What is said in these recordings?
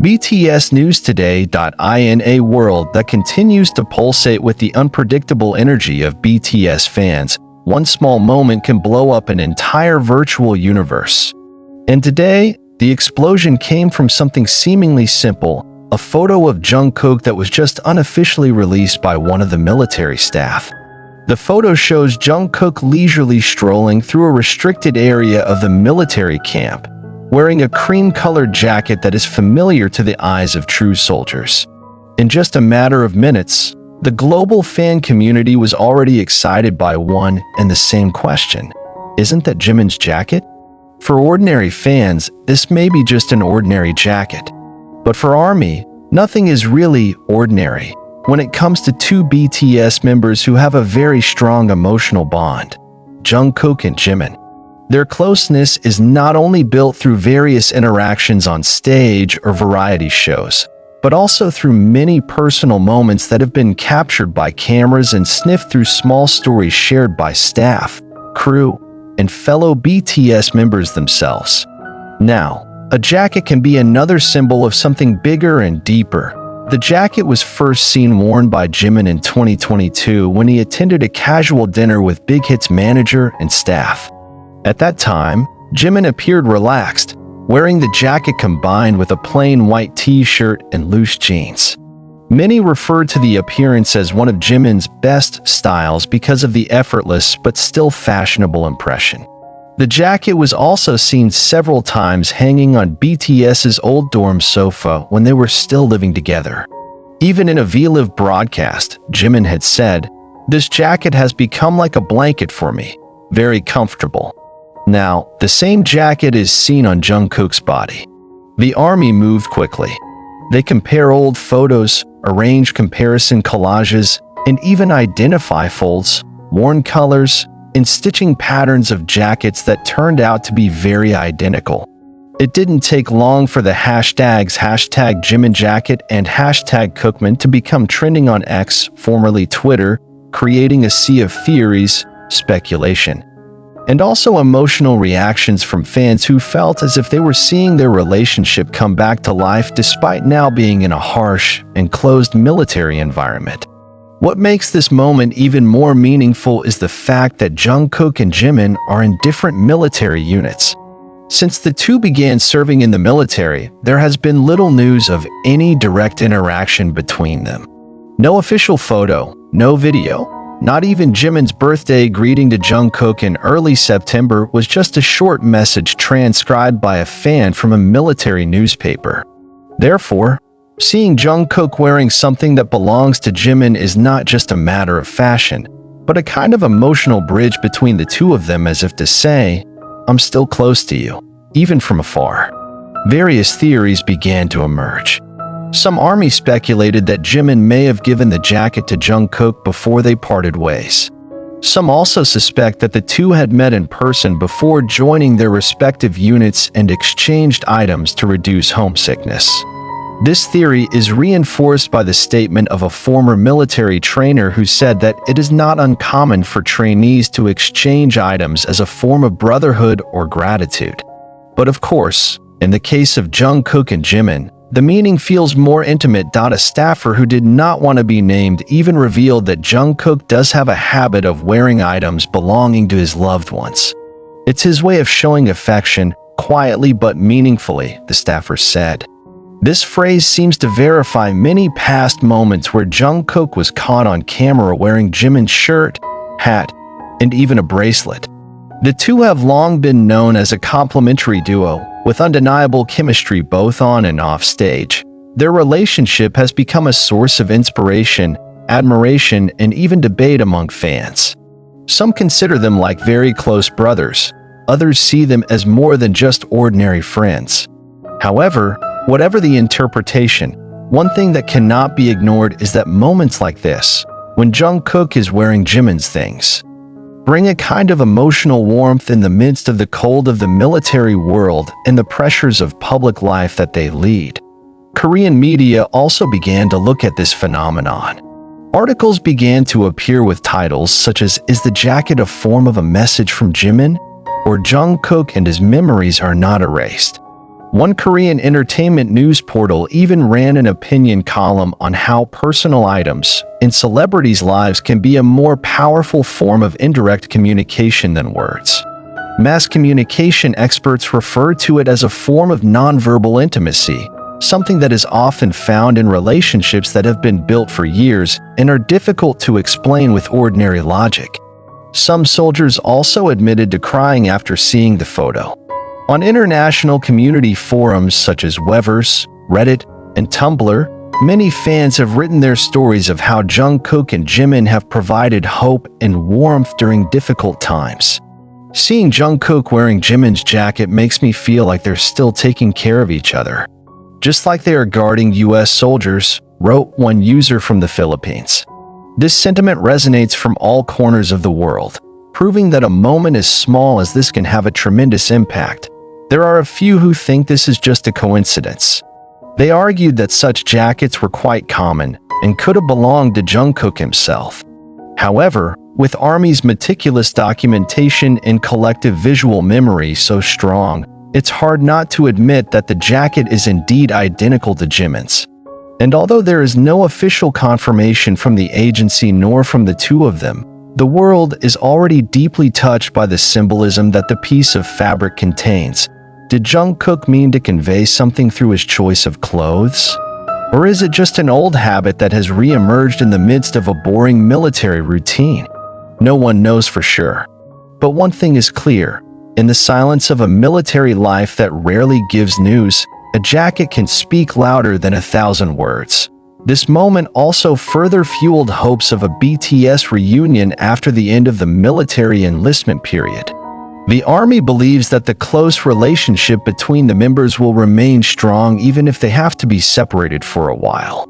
BTS News Today.in, a world that continues to pulsate with the unpredictable energy of BTS fans. One small moment can blow up an entire virtual universe. And today, the explosion came from something seemingly simple, a photo of Jungkook that was just unofficially released by one of the military staff. The photo shows Jungkook leisurely strolling through a restricted area of the military camp, wearing a cream-colored jacket that is familiar to the eyes of true soldiers. In just a matter of minutes, the global fan community was already excited by one and the same question. Isn't that Jimin's jacket? For ordinary fans, this may be just an ordinary jacket. But for ARMY, nothing is really ordinary when it comes to two BTS members who have a very strong emotional bond, Jungkook and Jimin. Their closeness is not only built through various interactions on stage or variety shows, but also through many personal moments that have been captured by cameras and sniffed through small stories shared by staff, crew, and fellow BTS members themselves. Now, a jacket can be another symbol of something bigger and deeper. The jacket was first seen worn by Jimin in 2022 when he attended a casual dinner with Big Hit's manager and staff. At that time, Jimin appeared relaxed, wearing the jacket combined with a plain white t-shirt and loose jeans. Many referred to the appearance as one of Jimin's best styles because of the effortless but still fashionable impression. The jacket was also seen several times hanging on BTS's old dorm sofa when they were still living together. Even in a V-Live broadcast, Jimin had said, "This jacket has become like a blanket for me, very comfortable." Now, the same jacket is seen on Jungkook's body. The ARMY moved quickly. They compare old photos, arrange comparison collages, and even identify folds, worn colors, and stitching patterns of jackets that turned out to be very identical. It didn't take long for the hashtags #JiminJacket and #Cookman to become trending on X, formerly Twitter, creating a sea of theories, speculation, and also emotional reactions from fans who felt as if they were seeing their relationship come back to life despite now being in a harsh and closed military environment. What makes this moment even more meaningful is the fact that Jungkook and Jimin are in different military units. Since the two began serving in the military, there has been little news of any direct interaction between them. No official photo, no video. Not even Jimin's birthday greeting to Jungkook in early September was just a short message transcribed by a fan from a military newspaper. Therefore, seeing Jungkook wearing something that belongs to Jimin is not just a matter of fashion, but a kind of emotional bridge between the two of them, as if to say, "I'm still close to you, even from afar." Various theories began to emerge. Some ARMY speculated that Jimin may have given the jacket to Jungkook before they parted ways. Some also suspect that the two had met in person before joining their respective units and exchanged items to reduce homesickness. This theory is reinforced by the statement of a former military trainer who said that it is not uncommon for trainees to exchange items as a form of brotherhood or gratitude. But of course, in the case of Jungkook and Jimin, the meaning feels more intimate. A staffer who did not want to be named even revealed that Jungkook does have a habit of wearing items belonging to his loved ones. It's his way of showing affection, quietly but meaningfully, the staffer said. This phrase seems to verify many past moments where Jungkook was caught on camera wearing Jimin's shirt, hat, and even a bracelet. The two have long been known as a complementary duo, with undeniable chemistry both on and off stage. Their relationship has become a source of inspiration, admiration, and even debate among fans. Some consider them like very close brothers. Others see them as more than just ordinary friends. However, whatever the interpretation, one thing that cannot be ignored is that moments like this, when Jungkook is wearing Jimin's things, bring a kind of emotional warmth in the midst of the cold of the military world and the pressures of public life that they lead. Korean media also began to look at this phenomenon. Articles began to appear with titles such as "Is the jacket a form of a message from Jimin?" or "Jungkook and his memories are not erased." One Korean entertainment news portal even ran an opinion column on how personal items in celebrities' lives can be a more powerful form of indirect communication than words. Mass communication experts refer to it as a form of nonverbal intimacy, something that is often found in relationships that have been built for years and are difficult to explain with ordinary logic. Some soldiers also admitted to crying after seeing the photo. On international community forums such as Weverse, Reddit, and Tumblr, many fans have written their stories of how Jungkook and Jimin have provided hope and warmth during difficult times. Seeing Jungkook wearing Jimin's jacket makes me feel like they're still taking care of each other, just like they are guarding US soldiers, wrote one user from the Philippines. This sentiment resonates from all corners of the world, proving that a moment as small as this can have a tremendous impact. There are a few who think this is just a coincidence. They argued that such jackets were quite common and could have belonged to Jungkook himself. However, with ARMY's meticulous documentation and collective visual memory so strong, it's hard not to admit that the jacket is indeed identical to Jimin's. And although there is no official confirmation from the agency nor from the two of them, the world is already deeply touched by the symbolism that the piece of fabric contains. Did Jungkook mean to convey something through his choice of clothes? Or is it just an old habit that has re-emerged in the midst of a boring military routine? No one knows for sure. But one thing is clear. In the silence of a military life that rarely gives news, a jacket can speak louder than 1,000 words. This moment also further fueled hopes of a BTS reunion after the end of the military enlistment period. The ARMY believes that the close relationship between the members will remain strong even if they have to be separated for a while.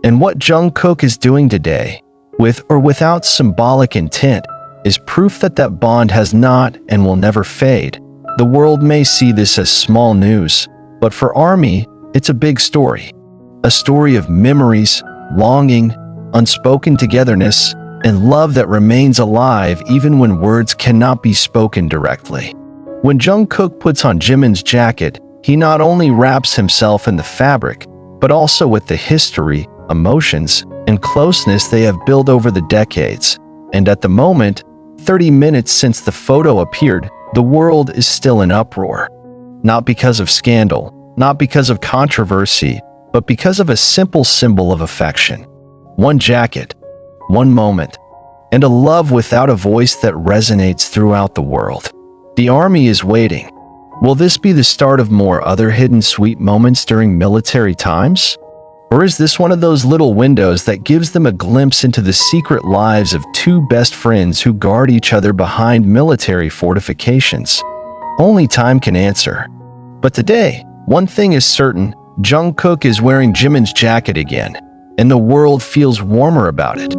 And what Jungkook is doing today, with or without symbolic intent, is proof that that bond has not and will never fade. The world may see this as small news, but for ARMY, it's a big story. A story of memories, longing, unspoken togetherness, and love that remains alive even when words cannot be spoken directly. When Jungkook puts on Jimin's jacket, he not only wraps himself in the fabric, but also with the history, emotions, and closeness they have built over the decades. And at the moment, 30 minutes since the photo appeared, the world is still in uproar. Not because of scandal, not because of controversy, but because of a simple symbol of affection. One jacket, one moment, and a love without a voice that resonates throughout the world. The ARMY is waiting. Will this be the start of more other hidden sweet moments during military times? Or is this one of those little windows that gives them a glimpse into the secret lives of two best friends who guard each other behind military fortifications? Only time can answer. But today, one thing is certain: Jungkook is wearing Jimin's jacket again, and the world feels warmer about it.